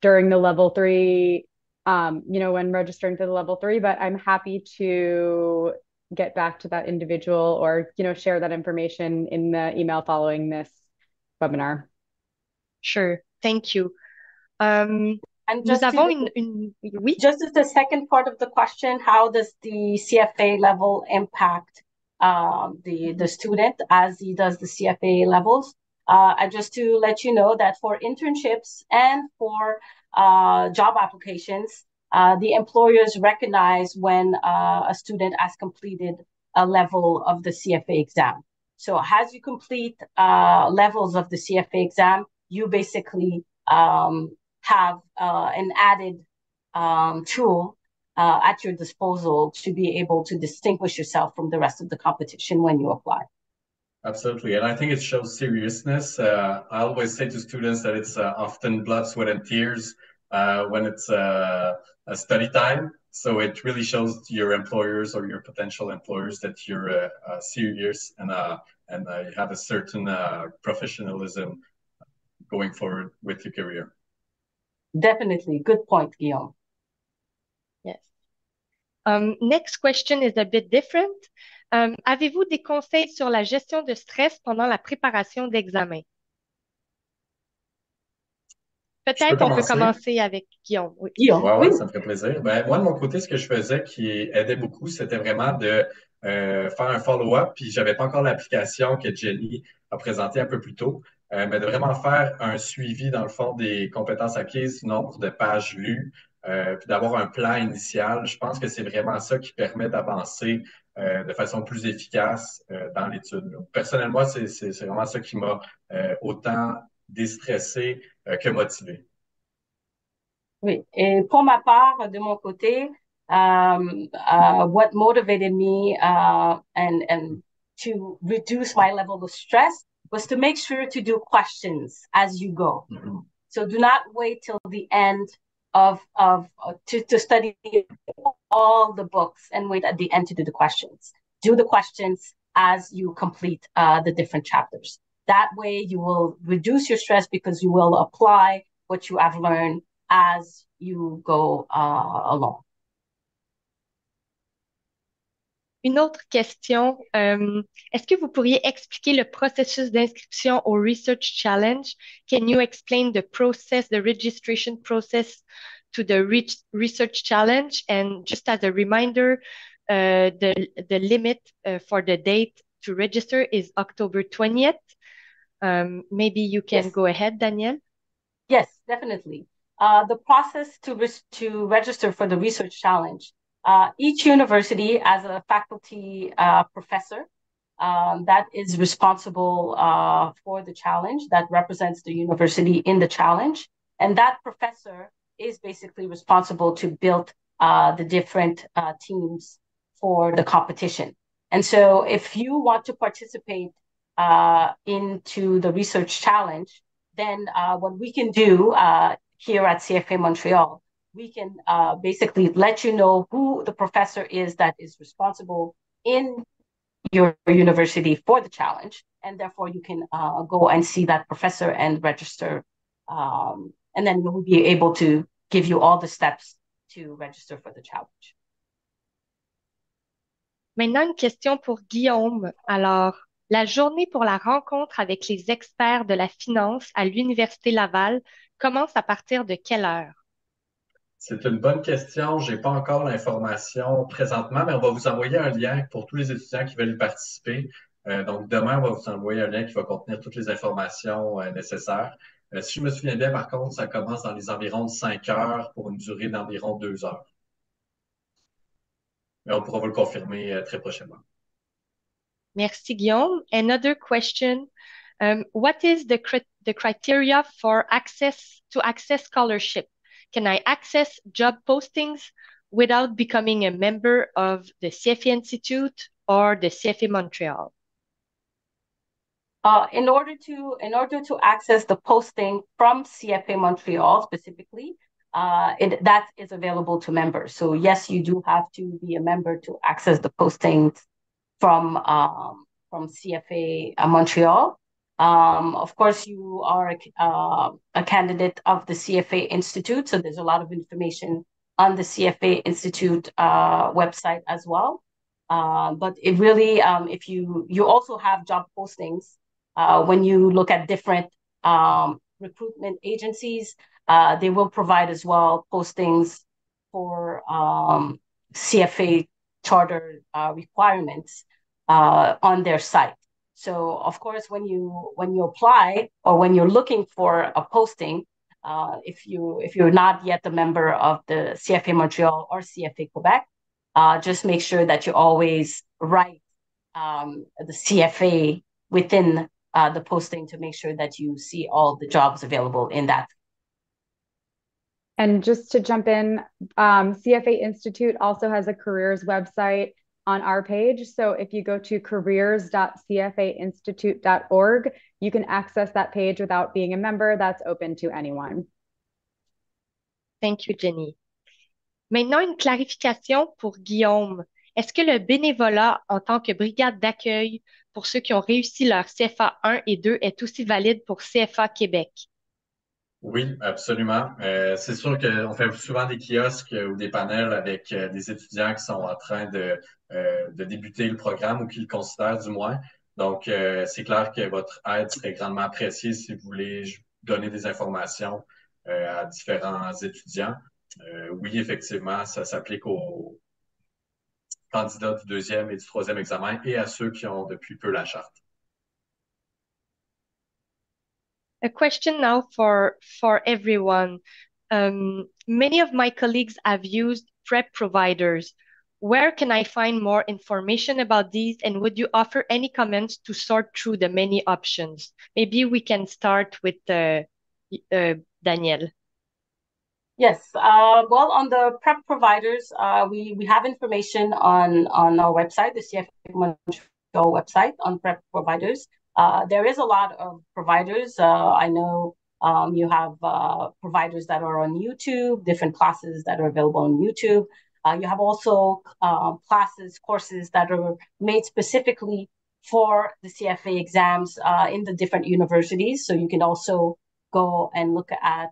during the level 3, when registering for the level 3, but I'm happy to get back to that individual or, share that information in the email following this webinar. Sure, thank you. And nous avons oui? Just as the second part of the question, how does the CFA level impact the student as he does the CFA levels? Just to let you know that for internships and for job applications, the employers recognize when a student has completed a level of the CFA exam. So as you complete levels of the CFA exam, you basically have an added tool at your disposal to be able to distinguish yourself from the rest of the competition when you apply. Absolutely. And I think it shows seriousness. I always say to students that it's often blood, sweat, and tears when it's a study time. So it really shows to your employers or your potential employers that you're serious and you have a certain professionalism going forward with your career. Definitely. Good point, Guillaume. Yes. Next question is a bit different. Avez-vous des conseils sur la gestion de stress pendant la préparation d'examen? Peut-être on peut commencer avec Guillaume. Oui. Guillaume, oui, ça me ferait plaisir. Ben, moi, de mon côté, ce que je faisais qui aidait beaucoup, c'était vraiment de faire un follow-up. Puis, j'avais pas encore l'application que Jenny a présentée un peu plus tôt, mais de vraiment faire un suivi, dans le fond, des compétences acquises, nombre de pages lues, puis d'avoir un plan initial. Je pense que c'est vraiment ça qui permet d'avancer de façon plus efficace dans l'étude. Personnellement, c'est vraiment ça qui m'a autant déstressé que motivé. Oui, et pour ma part, de mon côté, what motivated me and to reduce my level of stress was to make sure to do questions as you go. Mm-hmm. So do not wait till the end to study all the books and wait at the end to do the questions. Do the questions as you complete the different chapters. That way you will reduce your stress because you will apply what you have learned as you go along. Une autre question, est-ce que vous pourriez expliquer le processus d'inscription au Research Challenge? Can you explain the process, the registration process to the Research Challenge? And just as a reminder, the limit for the date to register is October 20th. Maybe you can go ahead, Danielle. Yes, definitely. The process to register for the Research Challenge. Each university has a faculty professor that is responsible for the challenge, that represents the university in the challenge. And that professor is basically responsible to build the different teams for the competition. And so if you want to participate into the Research Challenge, then what we can do here at CFA Montréal, we can basically let you know who the professor is that is responsible in your university for the challenge. And therefore, you can go and see that professor and register. And then we'll be able to give you all the steps to register for the challenge. Maintenant, une question pour Guillaume. Alors, la journée pour la rencontre avec les experts de la finance à l'Université Laval commence à partir de quelle heure? C'est une bonne question. Je n'ai pas encore l'information présentement, mais on va vous envoyer un lien pour tous les étudiants qui veulent y participer. Donc, demain, on va vous envoyer un lien qui va contenir toutes les informations nécessaires. Si je me souviens bien, par contre, ça commence dans les environs de 5 heures pour une durée d'environ 2 heures. Mais on pourra vous le confirmer très prochainement. Merci, Guillaume. Another question. What is the criteria for access scholarship? Can I access job postings without becoming a member of the CFA Institute or the CFA Montréal? In order to access the posting from CFA Montréal specifically, that is available to members. So yes, you do have to be a member to access the postings from CFA Montréal. Of course, you are a candidate of the CFA Institute, so there's a lot of information on the CFA Institute website as well. But it really, if you also have job postings when you look at different recruitment agencies, they will provide as well postings for CFA charter requirements on their site. So of course, when you apply or when you're looking for a posting, if you're not yet a member of the CFA Montreal or CFA Quebec, just make sure that you always write the CFA within the posting to make sure that you see all the jobs available in that. And just to jump in, CFA Institute also has a careers website on our page. So if you go to careers.cfainstitute.org, you can access that page without being a member. That's open to anyone. Thank you, Jenny. Maintenant, une clarification pour Guillaume. Est-ce que le bénévolat en tant que brigade d'accueil pour ceux qui ont réussi leur CFA 1 et 2 est aussi valide pour CFA Québec? Oui, absolument. C'est sûr qu'on fait souvent des kiosques ou des panels avec des étudiants qui sont en train de débuter le programme ou qui le considèrent du moins. Donc, c'est clair que votre aide serait grandement appréciée si vous voulez donner des informations à différents étudiants. Oui, effectivement, ça s'applique aux candidats du deuxième et du troisième examen et à ceux qui ont depuis peu la charte. A question now for everyone. Many of my colleagues have used prep providers. Where can I find more information about these? And would you offer any comments to sort through the many options? Maybe we can start with Daniel. Yes. Well, on the prep providers, we have information on our website, the CFA Montreal website on prep providers. There is a lot of providers. I know you have providers that are on YouTube, different classes that are available on YouTube. You have also courses that are made specifically for the CFA exams in the different universities. So you can also go and look at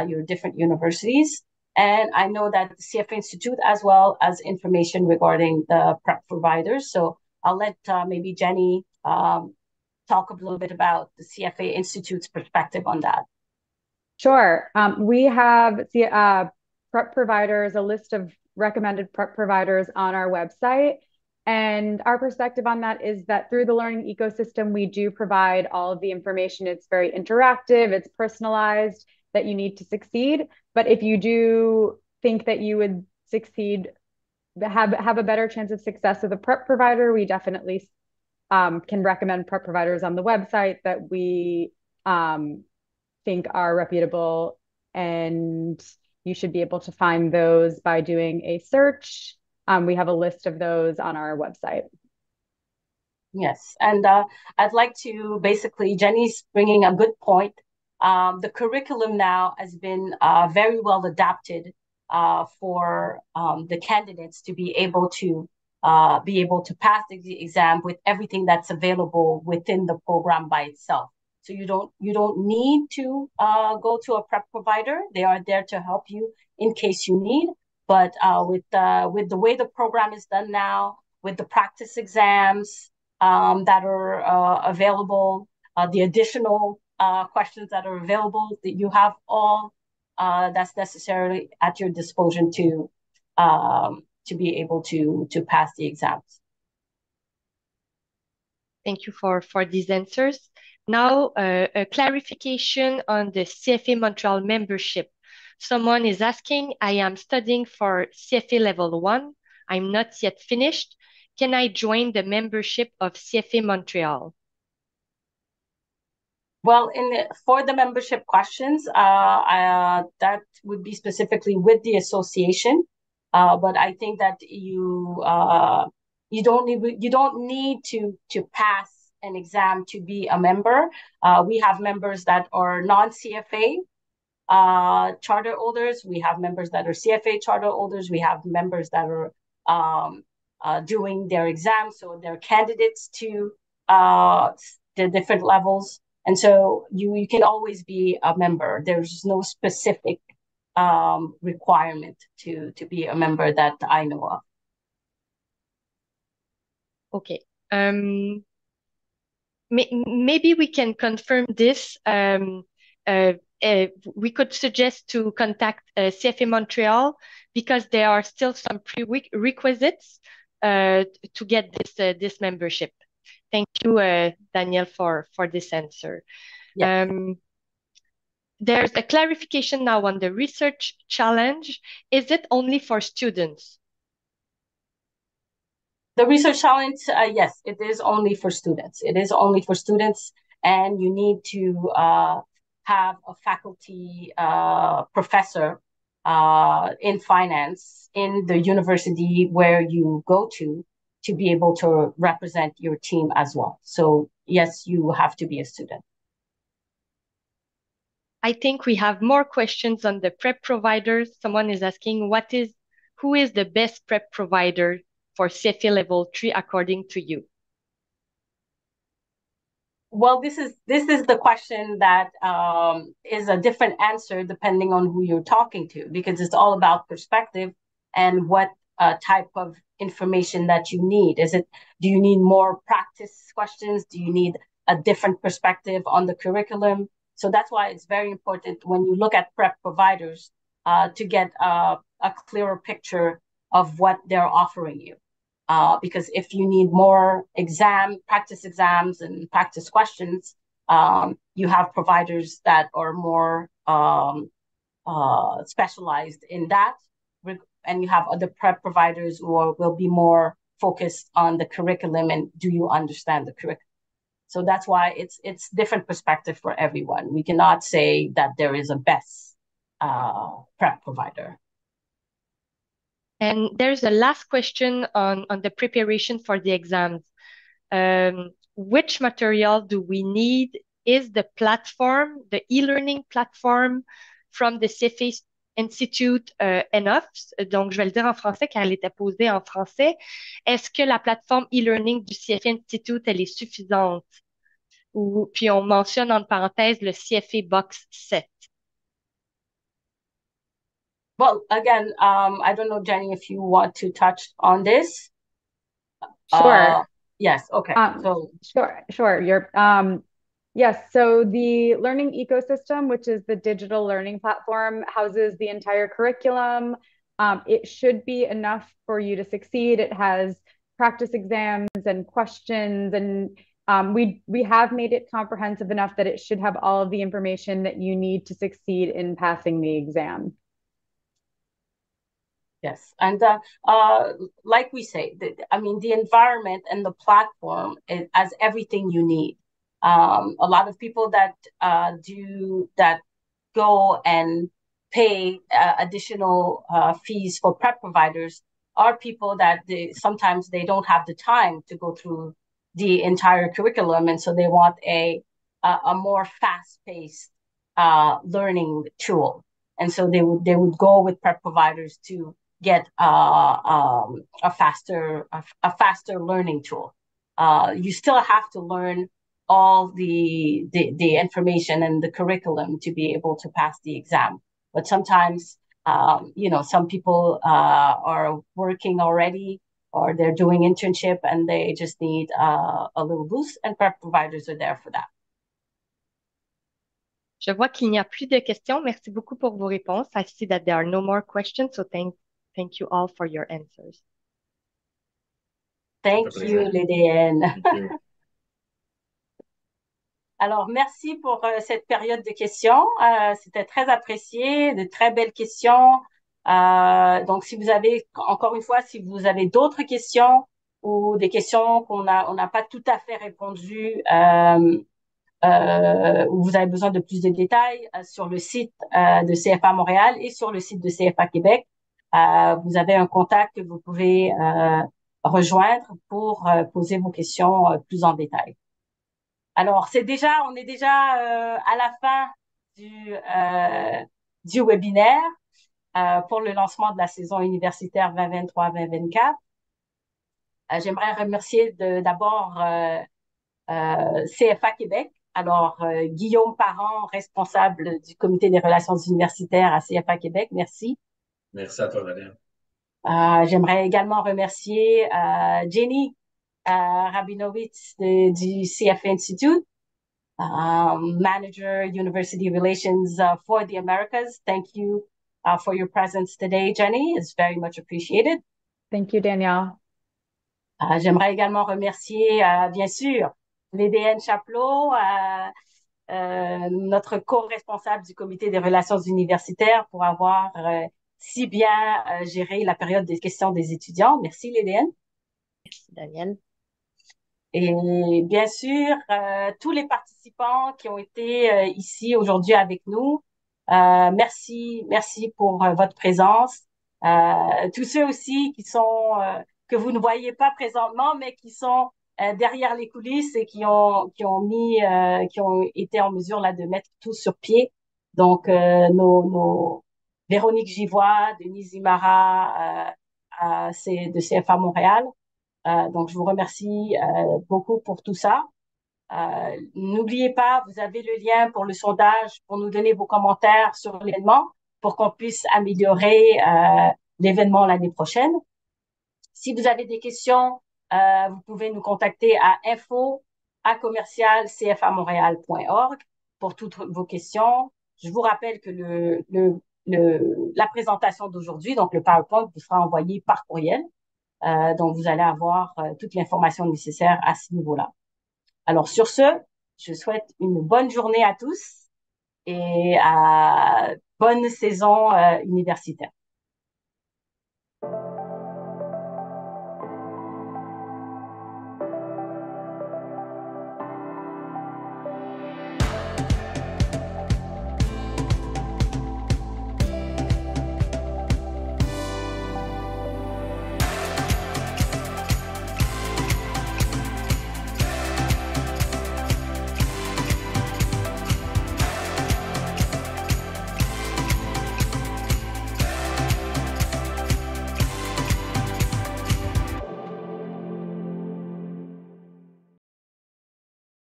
your different universities. And I know that the CFA Institute as well as information regarding the prep providers. So I'll let maybe Jenny talk a little bit about the CFA Institute's perspective on that. Sure. We have prep providers, a list of recommended prep providers on our website. And our perspective on that is that through the learning ecosystem, we do provide all of the information. It's very interactive, it's personalized, that you need to succeed. But if you do think that you would succeed, have a better chance of success with a prep provider, we definitely can recommend prep providers on the website that we think are reputable, and you should be able to find those by doing a search. We have a list of those on our website. Yes, and I'd like to basically, Jenny's bringing a good point. The curriculum now has been very well adapted for the candidates to be able to pass the exam with everything that's available within the program by itself. So you don't need to go to a prep provider. They are there to help you in case you need. But with the way the program is done now, with the practice exams that are available, the additional questions that are available, that you have all that's necessary at your disposal to be able to pass the exams. Thank you for these answers. Now, a clarification on the CFA Montreal membership. Someone is asking, I am studying for CFA level 1. I'm not yet finished. Can I join the membership of CFA Montreal? Well, for the membership questions, that would be specifically with the association. But I think that you don't need to pass an exam to be a member. We have members that are non-CFA charter holders. We have members that are CFA charter holders. We have members that are doing their exams, so they're candidates to the different levels. And so you can always be a member. There's no specific requirement to be a member that I know of. Okay. Maybe we can confirm this. We could suggest to contact CFA Montreal because there are still some prerequisites to get this membership. Thank you, Danielle, for this answer. Yes. There's a clarification now on the research challenge. Is it only for students? The research challenge, yes, it is only for students. It is only for students, and you need to have a faculty professor in finance in the university where you go to be able to represent your team as well. So yes, you have to be a student. I think we have more questions on the prep providers. Someone is asking, who is the best prep provider for CFA level 3 according to you? Well, this is the question that is a different answer depending on who you're talking to, because it's all about perspective and what type of information that you need. Do you need more practice questions? Do you need a different perspective on the curriculum? So that's why it's very important when you look at prep providers to get a clearer picture of what they're offering you. Because if you need more practice exams and practice questions, you have providers that are more specialized in that. And you have other prep providers who will be more focused on the curriculum and do you understand the curriculum? So that's why it's different perspective for everyone. We cannot say that there is a best prep provider. And there's a last question on the preparation for the exams. Which material do we need? Is the platform, the e-learning platform from the CFA Institute enough? Donc, je vais le dire en français car elle était posée en français. Est-ce que la plateforme e-learning du CFA Institute, elle est suffisante? Puis on mentionne entre parenthèses le CFA Box 7. Well, again, I don't know, Jenny, if you want to touch on this. Sure. Yes. Okay. Sure. Yes. So the learning ecosystem, which is the digital learning platform, houses the entire curriculum. It should be enough for you to succeed. It has practice exams and questions, and we have made it comprehensive enough that it should have all of the information that you need to succeed in passing the exam. Yes, and like we say, the environment and the platform has everything you need. A lot of people that go and pay additional fees for prep providers are people that sometimes they don't have the time to go through the entire curriculum, and so they want a more fast-paced learning tool, and so they would go with prep providers to get a faster learning tool. You still have to learn all the information and the curriculum to be able to pass the exam. But sometimes, some people are working already or they're doing internship and they just need a little boost, and prep providers are there for that. Je vois qu'il n'y a plus de questions. Merci beaucoup pour vos réponses. I see that there are no more questions, so thank you all for your answers. Thank you, Lydienne. Thank you. Alors, merci pour cette période de questions. C'était très apprécié, de très belles questions. Donc, si vous avez, encore une fois, si vous avez d'autres questions ou des questions on n'a pas tout à fait répondu, où vous avez besoin de plus de détails, sur le site de CFA Montréal et sur le site de CFA Québec, vous avez un contact que vous pouvez rejoindre pour poser vos questions plus en détail. Alors, on est déjà à la fin du webinaire pour le lancement de la saison universitaire 2023-2024. J'aimerais remercier d'abord CFA Québec. Alors, Guillaume Parent, responsable du comité des relations universitaires à CFA Québec, merci. Merci à toi, Daniel. J'aimerais également remercier Jenny Rabinowitz du CFA Institute, Manager University Relations for the Americas. Thank you for your presence today, Jenny. It's very much appreciated. Thank you, Danielle. J'aimerais également remercier, bien sûr, l'EDN Chapelot, notre co-responsable du comité des relations universitaires pour avoir si bien géré la période des questions des étudiants. Merci, l'EDN. Merci, Daniel. Et bien sûr, tous les participants qui ont été ici aujourd'hui avec nous, merci pour votre présence. Tous ceux aussi que vous ne voyez pas présentement, mais qui sont derrière les coulisses et qui ont été en mesure là de mettre tout sur pied. Donc nos Véronique Givois, Denise Imara, c'est de CFA Montréal. Donc, je vous remercie beaucoup pour tout ça. N'oubliez pas, vous avez le lien pour le sondage pour nous donner vos commentaires sur l'événement pour qu'on puisse améliorer l'événement l'année prochaine. Si vous avez des questions, vous pouvez nous contacter à info@cfamontréal.org pour toutes vos questions. Je vous rappelle que la présentation d'aujourd'hui, donc le PowerPoint, vous sera envoyé par courriel. Donc, vous allez avoir toute l'information nécessaire à ce niveau-là. Alors, sur ce, je souhaite une bonne journée à tous et bonne saison universitaire.